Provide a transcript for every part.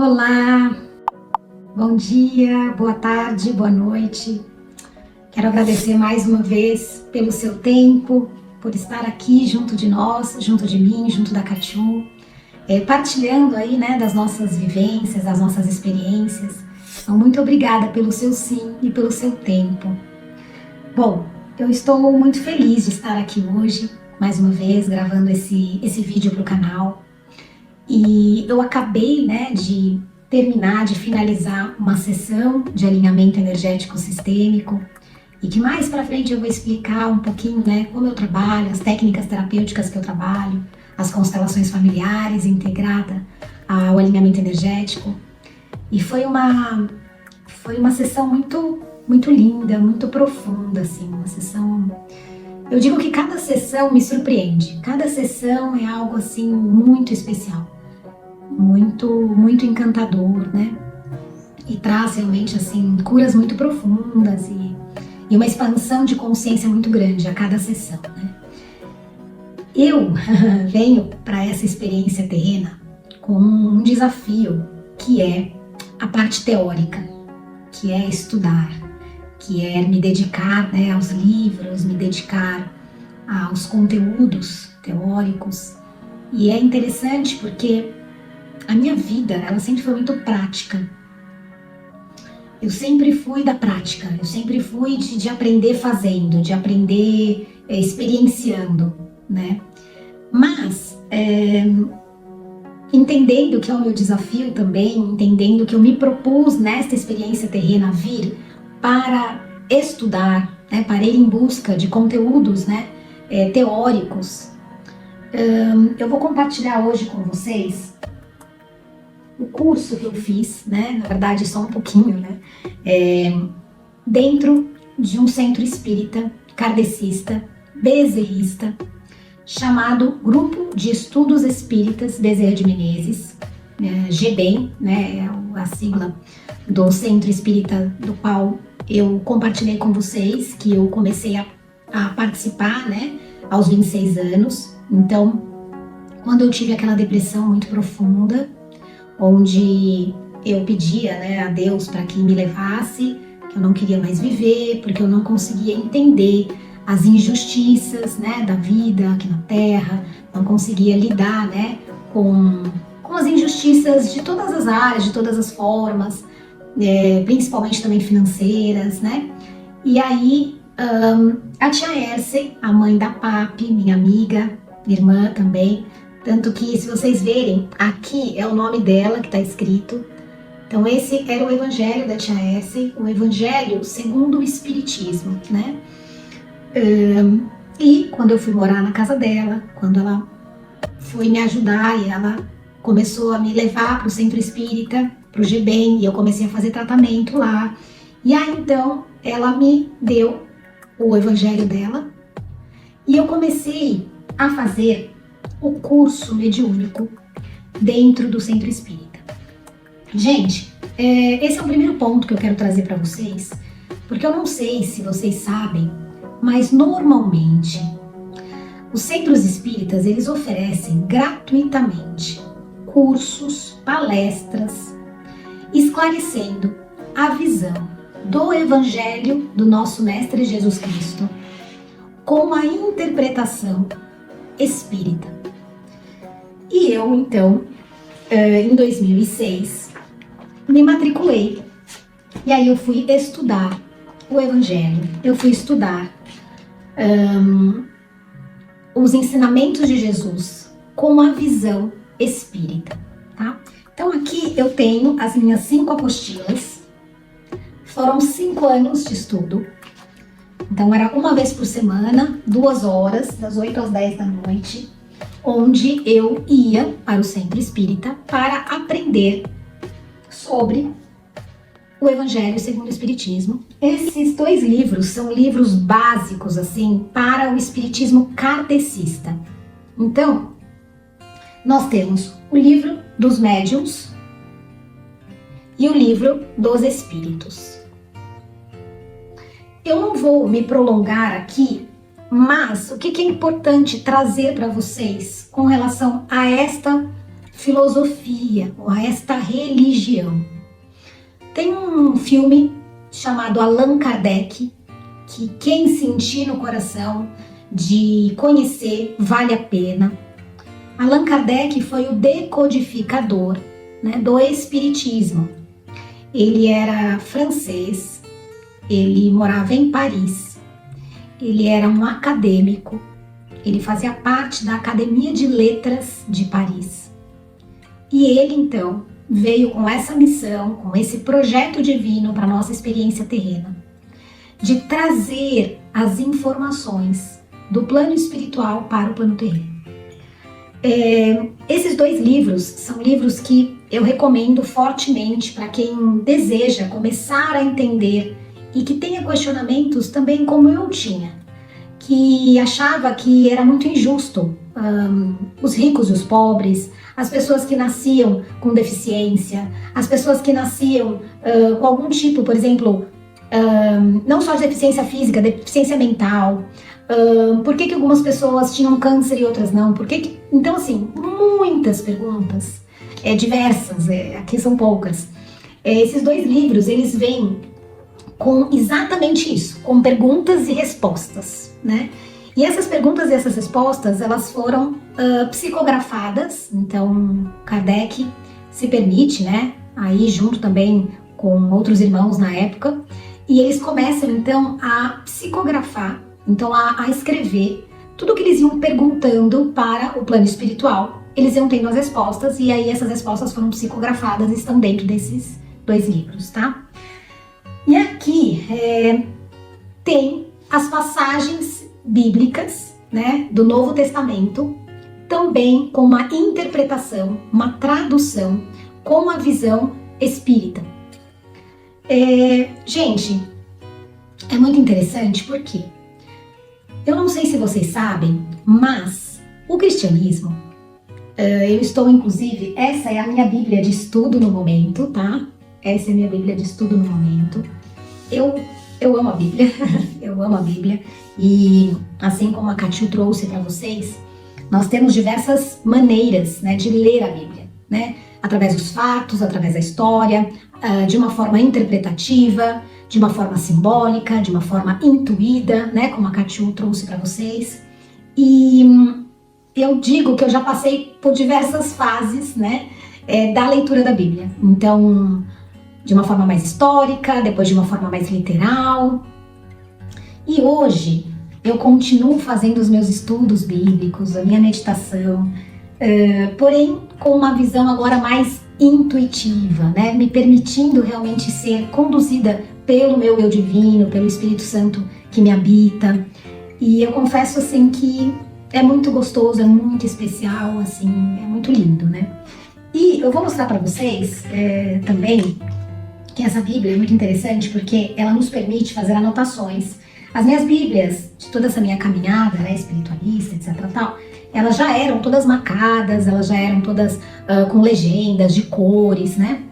Olá, bom dia, boa tarde, boa noite. Quero agradecer mais uma vez pelo seu tempo, por estar aqui junto de nós, junto de mim, junto da Catiú, partilhando aí, né, das nossas vivências, das nossas experiências. Então, muito obrigada pelo seu sim e pelo seu tempo. Bom, eu estou muito feliz de estar aqui hoje, mais uma vez, gravando esse vídeo para o canal. E eu acabei, né, de terminar, de finalizar uma sessão de alinhamento energético sistêmico e que mais para frente eu vou explicar um pouquinho, né, como eu trabalho, as técnicas terapêuticas que eu trabalho, as constelações familiares integrada ao alinhamento energético. E foi uma sessão muito linda, muito profunda, assim, uma sessão. Eu digo que cada sessão me surpreende. Cada sessão é algo assim muito especial, muito encantador, né? E traz realmente assim curas muito profundas e uma expansão de consciência muito grande a cada sessão, né? Eu venho para essa experiência terrena com um desafio que é a parte teórica, que é estudar, que é me dedicar, né, aos livros, me dedicar aos conteúdos teóricos. E é interessante porque a minha vida, ela sempre foi muito prática. Eu sempre fui da prática, eu sempre fui de aprender fazendo, de aprender experienciando, né? Mas, entendendo que é o meu desafio também, entendendo que eu me propus nesta experiência terrena vir para estudar, né, para ir em busca de conteúdos, né, teóricos, eu vou compartilhar hoje com vocês o curso que eu fiz, né, na verdade só um pouquinho, né, dentro de um centro espírita, kardecista, bezerrista, chamado Grupo de Estudos Espíritas Bezerra de Menezes, GBEM, né, é a sigla do centro espírita do qual eu compartilhei com vocês, que eu comecei a participar, né, aos 26 anos. Então, quando eu tive aquela depressão muito profunda, onde eu pedia, né, a Deus para que me levasse, que eu não queria mais viver, porque eu não conseguia entender as injustiças, né, da vida aqui na Terra, não conseguia lidar, né, com as injustiças de todas as áreas, de todas as formas, principalmente também financeiras, né? E aí a tia Erce, a mãe da Papi, minha amiga, irmã também, tanto que se vocês verem, aqui é o nome dela que está escrito. Então esse era o evangelho da tia Erce, o evangelho segundo o espiritismo, né? E quando eu fui morar na casa dela, quando ela foi me ajudar e ela começou a me levar para o centro espírita, para o GBEM, e eu comecei a fazer tratamento lá. E aí então ela me deu o evangelho dela e eu comecei a fazer o curso mediúnico dentro do centro espírita. Gente, esse é o primeiro ponto que eu quero trazer para vocês, porque eu não sei se vocês sabem, mas normalmente os centros espíritas, eles oferecem gratuitamente cursos, palestras, esclarecendo a visão do Evangelho do nosso Mestre Jesus Cristo com a interpretação espírita. E eu, então, em 2006, me matriculei. E aí eu fui estudar o Evangelho, eu fui estudar os ensinamentos de Jesus com a visão espírita, tá? Então aqui eu tenho as minhas 5 apostilas, foram 5 anos de estudo, então era uma vez por semana, 2 horas, das 8 às 10 da noite, onde eu ia para o centro espírita para aprender sobre o Evangelho segundo o Espiritismo. Esses 2 livros são livros básicos, assim, para o espiritismo kardecista. Então, nós temos o livro dos médiuns e o livro dos espíritos. Eu não vou me prolongar aqui, mas o que é importante trazer para vocês com relação a esta filosofia ou a esta religião. Tem um filme chamado Allan Kardec, que quem sentir no coração de conhecer vale a pena. Allan Kardec foi o decodificador, né, do espiritismo. Ele era francês, ele morava em Paris, ele era um acadêmico, ele fazia parte da Academia de Letras de Paris. E ele então veio com essa missão, com esse projeto divino para a nossa experiência terrena, de trazer as informações do plano espiritual para o plano terreno. Esses 2 livros são livros que eu recomendo fortemente para quem deseja começar a entender e que tenha questionamentos também como eu tinha, que achava que era muito injusto os ricos e os pobres, as pessoas que nasciam com deficiência, as pessoas que nasciam com algum tipo, por exemplo, não só de deficiência física, deficiência mental. Por que algumas pessoas tinham câncer e outras não? Então, assim, muitas perguntas, diversas, aqui são poucas. Esses 2 livros, eles vêm com exatamente isso, com perguntas e respostas, né? E essas perguntas e essas respostas, elas foram psicografadas, então Kardec se permite, né? Aí junto também com outros irmãos na época, e eles começam então a psicografar, então a escrever tudo que eles iam perguntando para o plano espiritual. Eles iam tendo as respostas e aí essas respostas foram psicografadas e estão dentro desses 2 livros, tá? E aqui tem as passagens bíblicas, né, do Novo Testamento, também com uma interpretação, uma tradução com a visão espírita. Gente, é muito interessante porque eu não sei se vocês sabem, mas o cristianismo, eu estou inclusive, essa é a minha Bíblia de estudo no momento, tá? Essa é a minha Bíblia de estudo no momento. Eu amo a Bíblia, eu amo a Bíblia, e assim como a Catiu trouxe para vocês, nós temos diversas maneiras, né, de ler a Bíblia, né? Através dos fatos, através da história, de uma forma interpretativa, de uma forma simbólica, de uma forma intuída, né, como a Catiu trouxe para vocês. E eu digo que eu já passei por diversas fases, né, da leitura da Bíblia. Então, de uma forma mais histórica, depois de uma forma mais literal. E hoje eu continuo fazendo os meus estudos bíblicos, a minha meditação, porém com uma visão agora mais intuitiva, né? Me permitindo realmente ser conduzida pelo meu eu divino, pelo Espírito Santo que me habita. E eu confesso assim que é muito gostoso, é muito especial, assim, é muito lindo, né? E eu vou mostrar para vocês também que essa Bíblia é muito interessante porque ela nos permite fazer anotações. As minhas Bíblias, de toda essa minha caminhada, né, espiritualista, etc, tal, elas já eram todas marcadas, elas já eram todas com legendas de cores, né?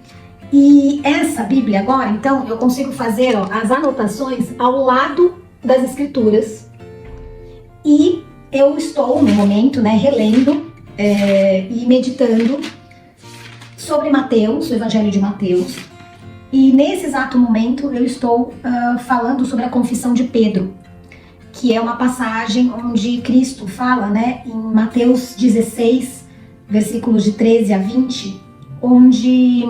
E essa Bíblia agora, então, eu consigo fazer as anotações ao lado das escrituras. E eu estou, no momento, né, relendo e meditando sobre Mateus, o Evangelho de Mateus. E nesse exato momento eu estou falando sobre a confissão de Pedro, que é uma passagem onde Cristo fala, né, em Mateus 16, versículos de 13 a 20, onde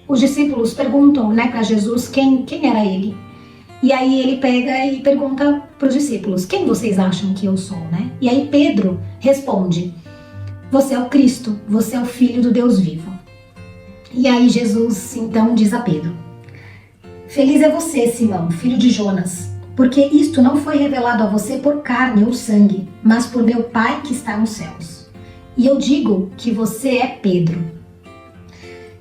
os discípulos perguntam, né, para Jesus quem era ele. E aí ele pega e pergunta para os discípulos, quem vocês acham que eu sou, né? E aí Pedro responde, você é o Cristo, você é o Filho do Deus vivo. E aí Jesus então diz a Pedro, feliz é você, Simão, filho de Jonas, porque isto não foi revelado a você por carne ou sangue, mas por meu Pai que está nos céus. E eu digo que você é Pedro.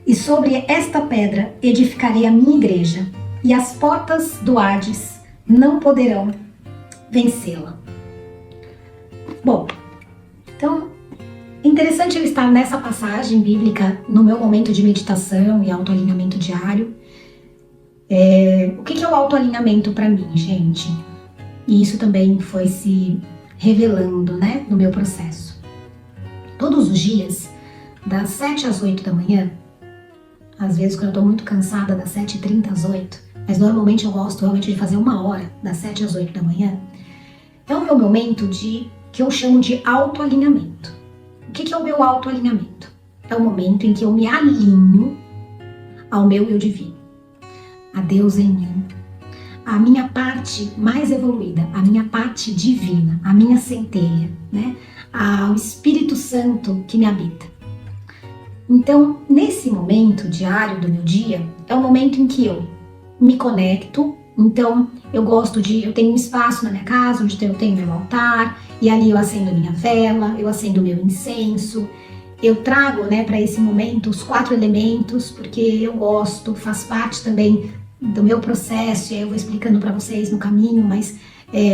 E sobre esta pedra edificarei a minha igreja, e as portas do Hades não poderão vencê-la. Bom, então, interessante eu estar nessa passagem bíblica no meu momento de meditação e autoalinhamento diário. O que é o autoalinhamento para mim, gente? E isso também foi se revelando, né, no meu processo. Todos os dias das 7 às 8 da manhã, às vezes quando eu tô muito cansada, das 7h30 às 8, mas normalmente eu gosto realmente de fazer 1 hora, das 7 às 8 da manhã, é o meu momento que eu chamo de autoalinhamento. O que é o meu autoalinhamento? É o momento em que eu me alinho ao meu eu divino, a Deus em mim, a minha parte mais evoluída, a minha parte divina, a minha centelha, né? Ao Espírito Santo que me habita. Então, nesse momento diário do meu dia, é o momento em que eu me conecto. Então, eu tenho um espaço na minha casa onde eu tenho meu altar, e ali eu acendo a minha vela, eu acendo o meu incenso. Eu trago, né, para esse momento os 4 elementos, porque eu gosto, faz parte também do meu processo, e aí eu vou explicando para vocês no caminho, mas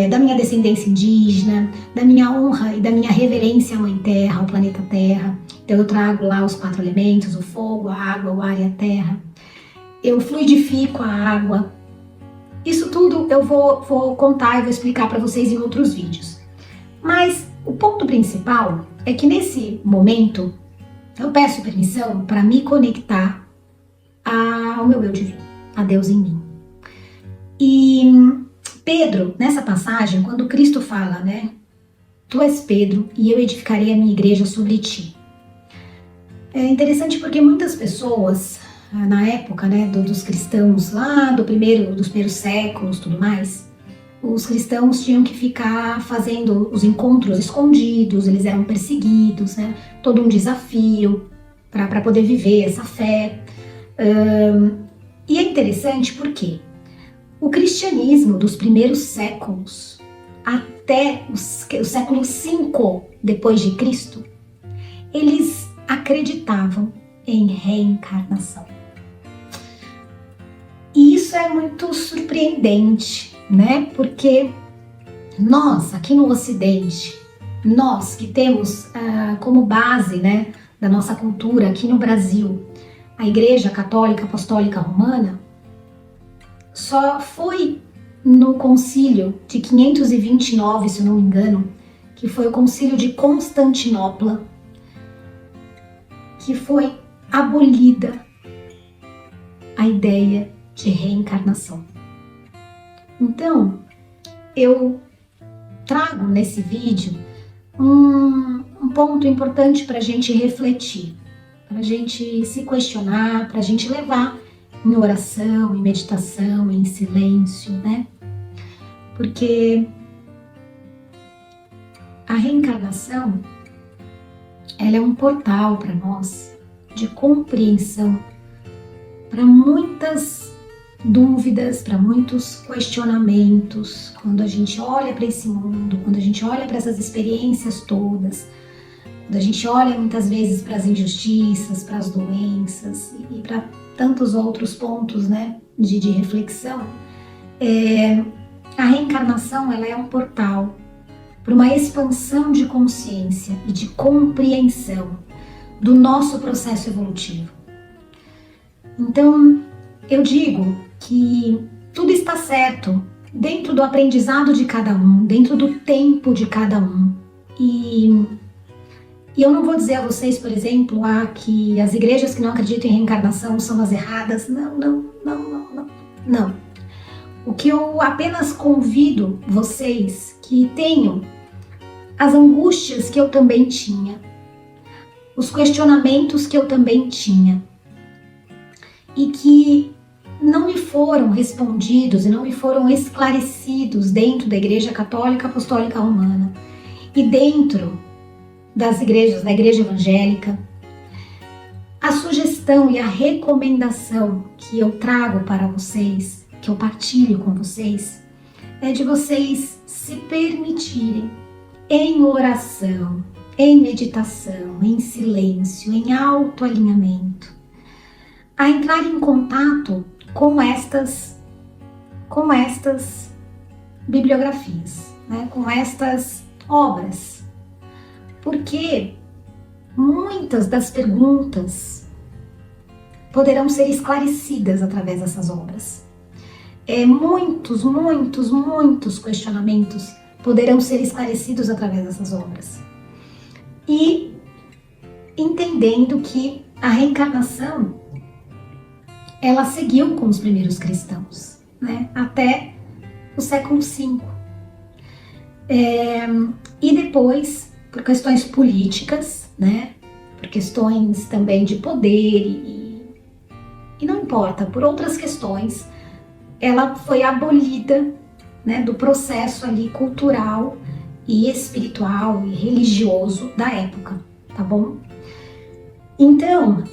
da minha descendência indígena, da minha honra e da minha reverência à Mãe Terra, ao planeta Terra. Então eu trago lá os 4 elementos, o fogo, a água, o ar e a terra. Eu fluidifico a água. Isso tudo eu vou contar e vou explicar para vocês em outros vídeos. Mas o ponto principal é que nesse momento eu peço permissão para me conectar ao meu eu divino, a Deus em mim. E Pedro, nessa passagem, quando Cristo fala, né? Tu és Pedro e eu edificarei a minha igreja sobre ti. É interessante porque muitas pessoas, na época, né, dos cristãos lá dos primeiros séculos, tudo mais, os cristãos tinham que ficar fazendo os encontros escondidos, eles eram perseguidos, né? Todo um desafio para poder viver essa fé. E é interessante porque o cristianismo dos primeiros séculos, até o século V depois de Cristo, eles acreditavam em reencarnação. E isso é muito surpreendente, né? Porque nós, aqui no Ocidente, nós que temos como base, né, da nossa cultura aqui no Brasil, a Igreja Católica Apostólica Romana, só foi no concílio de 529, se eu não me engano, que foi o concílio de Constantinopla, que foi abolida a ideia de reencarnação. Então, eu trago nesse vídeo um ponto importante para a gente refletir, para a gente se questionar, para a gente levar em oração, em meditação, em silêncio, né? Porque a reencarnação, ela é um portal para nós de compreensão, para muitas dúvidas, para muitos questionamentos. Quando a gente olha para esse mundo, quando a gente olha para essas experiências todas, quando a gente olha muitas vezes para as injustiças, para as doenças e para tantos outros pontos, né, de reflexão, a reencarnação, ela é um portal para uma expansão de consciência e de compreensão do nosso processo evolutivo. Então, eu digo que tudo está certo dentro do aprendizado de cada um, dentro do tempo de cada um. E eu não vou dizer a vocês, por exemplo, que as igrejas que não acreditam em reencarnação são as erradas. Não. O que eu apenas convido vocês que tenham as angústias que eu também tinha, os questionamentos que eu também tinha, e que não me foram respondidos e não me foram esclarecidos dentro da Igreja Católica Apostólica Romana e dentro das igrejas, da Igreja Evangélica. A sugestão e a recomendação que eu trago para vocês, que eu partilho com vocês, é de vocês se permitirem, em oração, em meditação, em silêncio, em autoalinhamento, a entrar em contato com estas bibliografias, né? Com estas obras, porque muitas das perguntas poderão ser esclarecidas através dessas obras. Muitos questionamentos poderão ser esclarecidos através dessas obras. E entendendo que a reencarnação, ela seguiu com os primeiros cristãos, né? Até o século V. E depois, por questões políticas, né? Por questões também de poder e não importa, por outras questões, ela foi abolida, né, do processo ali cultural e espiritual e religioso da época, tá bom? Então,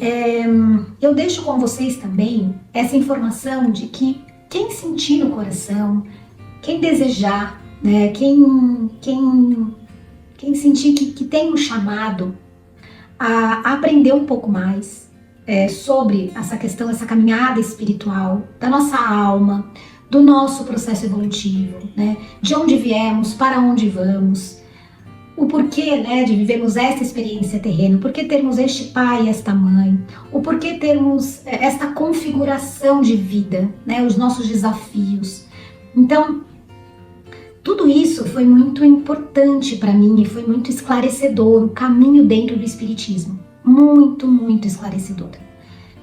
eu deixo com vocês também essa informação de que quem sentir no coração, quem desejar, né, quem sentir que tem um chamado a aprender um pouco mais sobre essa questão, essa caminhada espiritual da nossa alma, do nosso processo evolutivo, né, de onde viemos, para onde vamos, o porquê, né, de vivermos esta experiência terrena, o porquê termos este pai e esta mãe, o porquê termos esta configuração de vida, né, os nossos desafios. Então, tudo isso foi muito importante para mim e foi muito esclarecedor, o caminho dentro do Espiritismo. Muito, muito esclarecedor.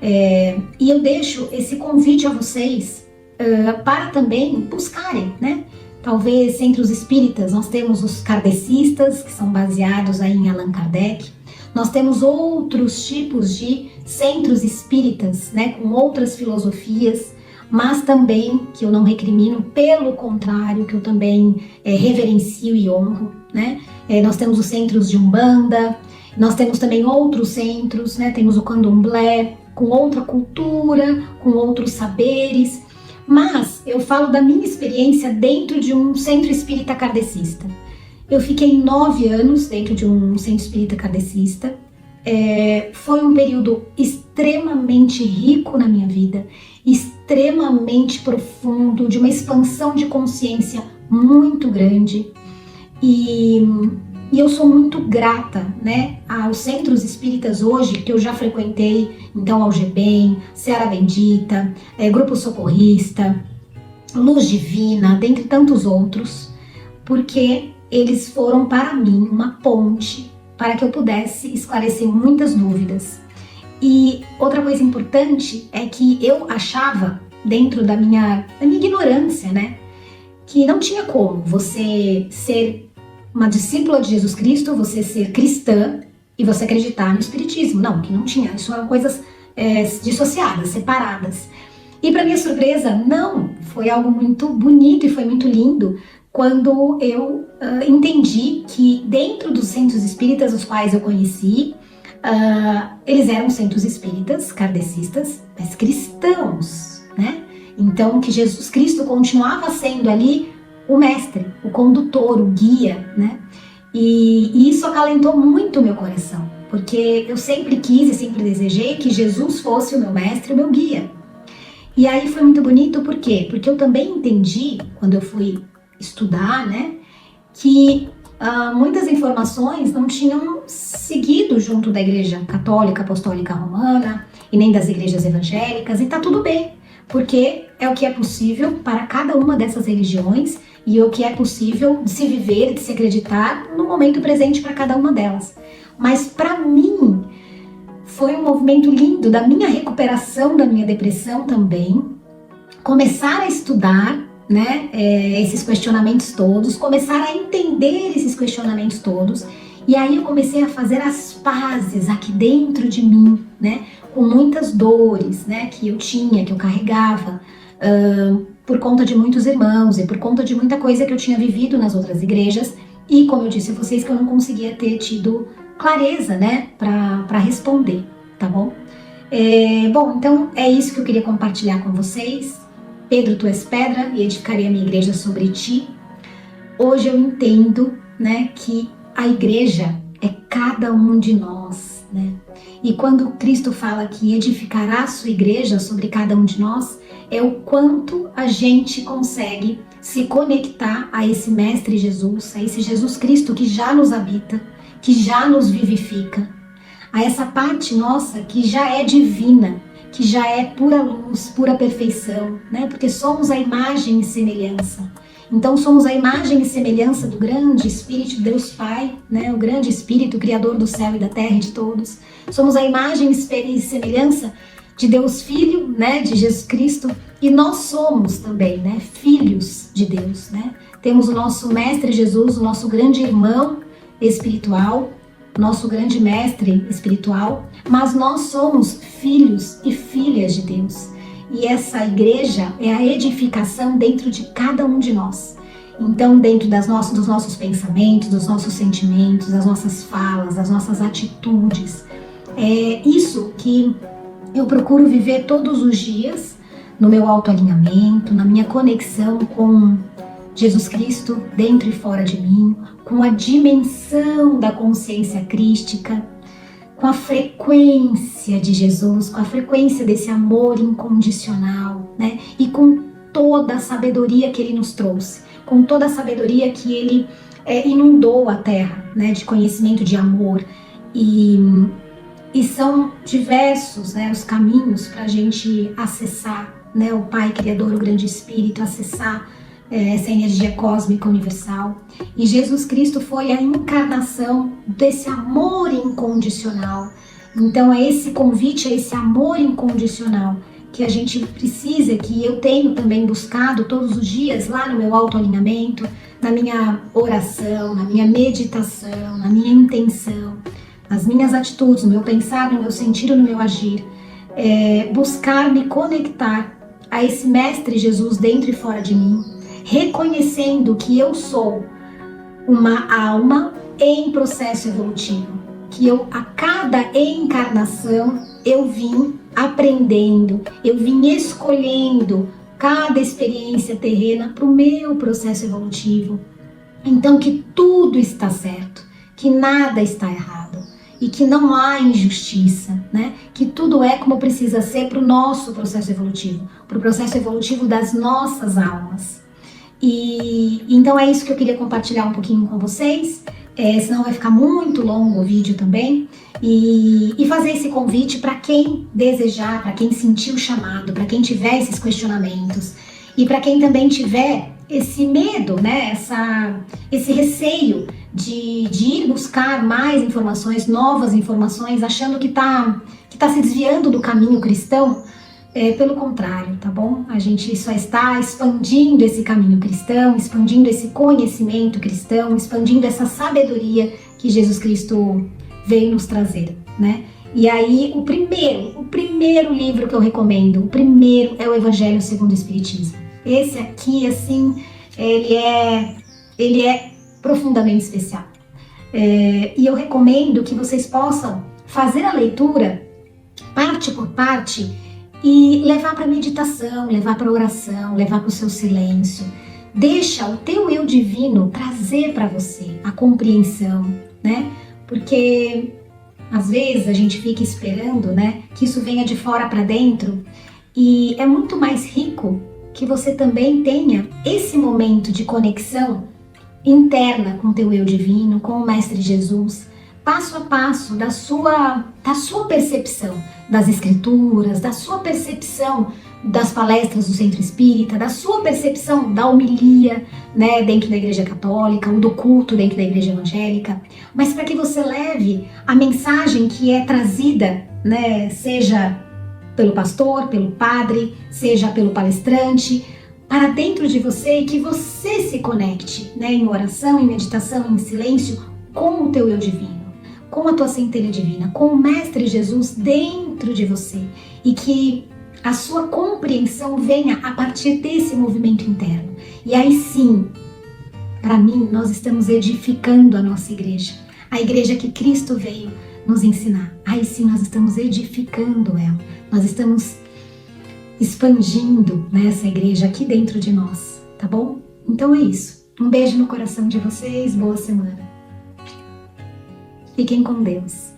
E eu deixo esse convite a vocês para também buscarem, né? Talvez entre os espíritas nós temos os kardecistas, que são baseados aí em Allan Kardec. Nós temos outros tipos de centros espíritas, né? Com outras filosofias, mas também que eu não recrimino, pelo contrário, que eu também reverencio e honro, né? Nós temos os centros de Umbanda, nós temos também outros centros, né? Temos o Candomblé, com outra cultura, com outros saberes, mas eu falo da minha experiência dentro de um centro espírita kardecista. Eu fiquei 9 anos dentro de um centro espírita kardecista. Foi um período extremamente rico na minha vida, extremamente profundo, de uma expansão de consciência muito grande. E eu sou muito grata, né, aos centros espíritas hoje que eu já frequentei, então Algebem, Seara Bendita, Grupo Socorrista, Luz Divina, dentre tantos outros, porque eles foram para mim uma ponte para que eu pudesse esclarecer muitas dúvidas. E outra coisa importante é que eu achava, dentro da minha ignorância, né, que não tinha como você ser uma discípula de Jesus Cristo, você ser cristã e você acreditar no Espiritismo. Não, que não tinha. Isso eram coisas dissociadas, separadas. E para minha surpresa, não. Foi algo muito bonito e foi muito lindo quando eu entendi que dentro dos centros espíritas os quais eu conheci, eles eram centros espíritas, kardecistas, mas cristãos, né? Então que Jesus Cristo continuava sendo ali o mestre, o condutor, o guia, né? E isso acalentou muito o meu coração, porque eu sempre quis e sempre desejei que Jesus fosse o meu mestre, o meu guia. E aí foi muito bonito, por quê? Porque eu também entendi, quando eu fui estudar, né, que muitas informações não tinham seguido junto da Igreja Católica, Apostólica Romana, e nem das igrejas evangélicas, e tá tudo bem, porque é o que é possível para cada uma dessas religiões, e o que é possível de se viver, de se acreditar no momento presente para cada uma delas. Mas para mim foi um movimento lindo da minha recuperação da minha depressão também, começar a estudar, né, esses questionamentos todos, começar a entender esses questionamentos todos, e aí eu comecei a fazer as pazes aqui dentro de mim, né, com muitas dores, né, que eu tinha, que eu carregava, por conta de muitos irmãos e por conta de muita coisa que eu tinha vivido nas outras igrejas, e como eu disse a vocês, que eu não conseguia ter tido clareza, né, para responder, tá bom? Bom, então é isso que eu queria compartilhar com vocês. Pedro, tu és pedra e edificarei a minha igreja sobre ti. Hoje eu entendo, né, que a igreja é cada um de nós, né? E quando Cristo fala que edificará a sua igreja sobre cada um de nós, é o quanto a gente consegue se conectar a esse Mestre Jesus, a esse Jesus Cristo que já nos habita, que já nos vivifica, a essa parte nossa que já é divina, que já é pura luz, pura perfeição, né? Porque somos a imagem e semelhança. Então somos a imagem e semelhança do grande Espírito de Deus Pai, né? O grande Espírito, Criador do céu e da terra e de todos. Somos a imagem e semelhança de Deus Filho, né? De Jesus Cristo. E nós somos também, né? Filhos de Deus, né? Temos o nosso Mestre Jesus, o nosso grande irmão espiritual, nosso grande mestre espiritual, mas nós somos filhos e filhas de Deus. E essa igreja é a edificação dentro de cada um de nós. Então, dentro dos nossos pensamentos, dos nossos sentimentos, das nossas falas, das nossas atitudes. É isso que eu procuro viver todos os dias, no meu autoalinhamento, na minha conexão com Jesus Cristo dentro e fora de mim, com a dimensão da consciência crística, com a frequência de Jesus, com a frequência desse amor incondicional, né? E com toda a sabedoria que Ele nos trouxe, com toda a sabedoria que Ele inundou a Terra, né? De conhecimento, de amor. E são diversos, né, os caminhos para a gente acessar, né, o Pai Criador, o Grande Espírito, acessar essa energia cósmica universal. E Jesus Cristo foi a encarnação desse amor incondicional. Então é esse convite, é esse amor incondicional que a gente precisa, que eu tenho também buscado todos os dias lá no meu autoalinhamento, na minha oração, na minha meditação, na minha intenção, nas minhas atitudes, no meu pensar, no meu sentir, no meu agir. Buscar me conectar a esse Mestre Jesus dentro e fora de mim, reconhecendo que eu sou uma alma em processo evolutivo, que a cada encarnação eu vim aprendendo, eu vim escolhendo cada experiência terrena para o meu processo evolutivo. Então que tudo está certo, que nada está errado e que não há injustiça, né? Que tudo é como precisa ser para o nosso processo evolutivo, para o processo evolutivo das nossas almas. E então é isso que eu queria compartilhar um pouquinho com vocês, senão vai ficar muito longo o vídeo também, e fazer esse convite para quem desejar, para quem sentir o chamado, para quem tiver esses questionamentos, e para quem também tiver esse medo, né, esse receio de ir buscar mais informações, novas informações, achando que tá se desviando do caminho cristão. Pelo contrário, tá bom? A gente só está expandindo esse caminho cristão, expandindo esse conhecimento cristão, expandindo essa sabedoria que Jesus Cristo veio nos trazer, né? E aí, o primeiro livro que eu recomendo, o primeiro é o Evangelho segundo o Espiritismo. Esse aqui, assim, ele é profundamente especial. E eu recomendo que vocês possam fazer a leitura, parte por parte, e levar para meditação, levar para oração, levar para o seu silêncio. Deixa o teu eu divino trazer para você a compreensão, né? Porque às vezes a gente fica esperando, né, que isso venha de fora para dentro, e é muito mais rico que você também tenha esse momento de conexão interna com o teu eu divino, com o Mestre Jesus, passo a passo da sua percepção das escrituras, da sua percepção das palestras do Centro Espírita, da sua percepção da homilia, né, dentro da Igreja Católica, ou do culto dentro da Igreja Evangélica, mas para que você leve a mensagem que é trazida, né, seja pelo pastor, pelo padre, seja pelo palestrante, para dentro de você, e que você se conecte, né, em oração, em meditação, em silêncio, com o teu eu divino, com a tua centelha divina, com o Mestre Jesus dentro de você, e que a sua compreensão venha a partir desse movimento interno. E aí sim, para mim, nós estamos edificando a nossa igreja, a igreja que Cristo veio nos ensinar. Aí sim, nós estamos edificando ela, nós estamos expandindo, né, essa igreja aqui dentro de nós, tá bom? Então é isso. Um beijo no coração de vocês, boa semana. Fiquem com Deus.